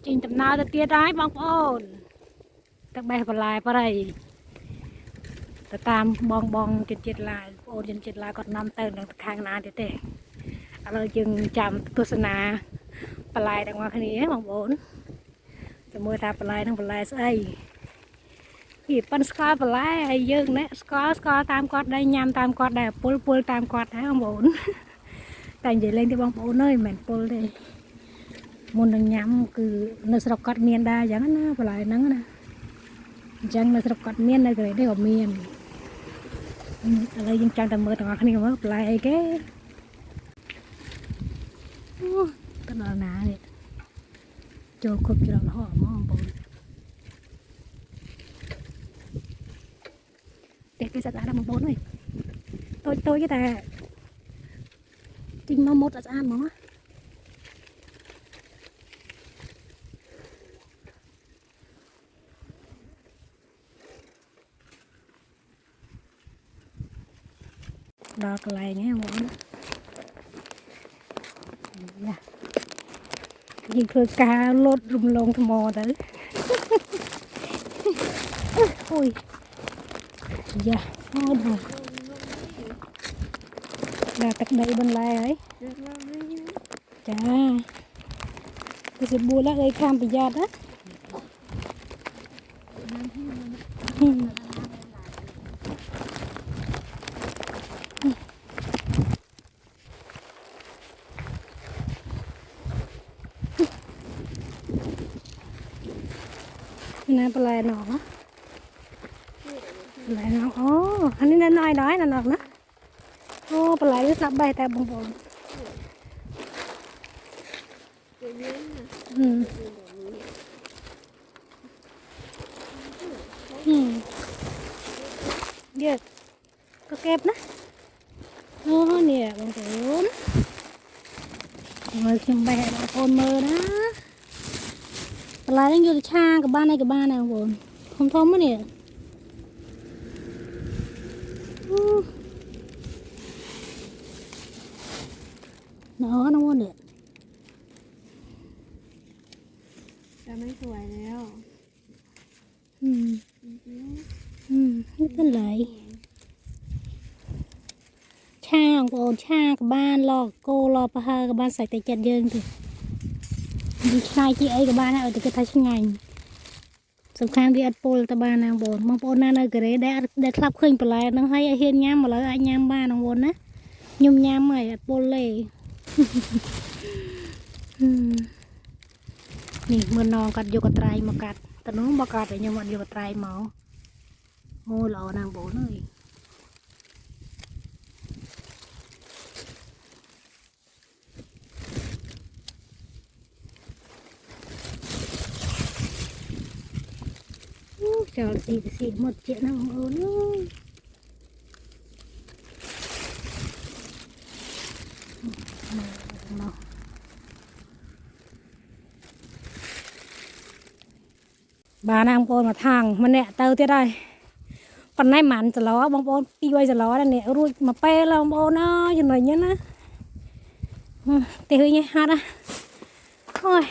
จริงตำนาวตะเตียร้ายบางโอนตะแบกปลายปลายแต่ตามบองจิตลายโอนจิตลายก็นำเติมทางทางนาเตะเราจึงจำตุสนาปลายดังว่าคันนี้บางโอนจะมือตาปลายทั้งปลายใส่อีปันสกอตปลายไอ้ยืงเนี่ยสกอตามกอดได้ยำตามกอดได้ปูตามกอดได้บางโอนแต่งใจเล่นที่บางโอนเลยเหม็นปูเลยมุนดังยำคือเนื้อสกอตเมียนได้อย่างนั้นนะปลายนั่งนะจังเนื้อสกอตเมียนได้ก็เลยได้กับเมียนอะไรยังจังแต่เมื่อตอนนี้ว่าปลายไอ้แกตลอดหนาเนี่ยโจครบจะเราห่อมองบนเด็กที่สะอาดมาบนเลยtôi với ta chinh mong một là ăn mà đo cái này nhé mọi người nhìn khơi cá lột rung lông thầm mò đấy ui dạ ngon rồi là tật đây bên lai ấy chà tôi sẽ bua lá gây cam bị giạt đó nè plei nọ plei nọ ô anh ấy nên nói đói là nọ đó ô plei nó sắp bay ta bông bông ghê có kẹp đó ô nè bông bông rồi chừng bay là con mơ đó lại nó vô cha cái ba này buồn không thông mới nè nó buồn nèจะไม่สวยแล้วไม่เป็นไรช่างโอนช่างกับบ้านรอโกรอปะฮากับบ้านใส่แต่จัดเยิงถึงดีชายที่ไอ้กับบ้านน่ะแต่ก็ทัชไงสำคัญที่อัดโปลตะบ้านนางบนบางโปลนั่นเลยก็ได้คลับขึ้นไปเลยน้องให้เฮียนย้ำมาเลยไอ้ย้ำบ้านนางบนนะยุ่มย้ำใหม่อัดโปลเลยนี่เมื่อนอนกัดโยกไตรมากัดแต่น้องบอกกัดแต่ยังวันโยกไตรเมาโอ้หล่อนางบนเลยcho xì một chuyện nào ổn luôn bà nàng bồn mà thằng mà nè tao thế đây còn nay mặnจะล้อบางบนปีไว้จะล้อนั่นเนี่ยรุ่ยมาเปย์เราบางบนนะจนหน่อยเนี้ยนะตีhuy nhé hát á thôi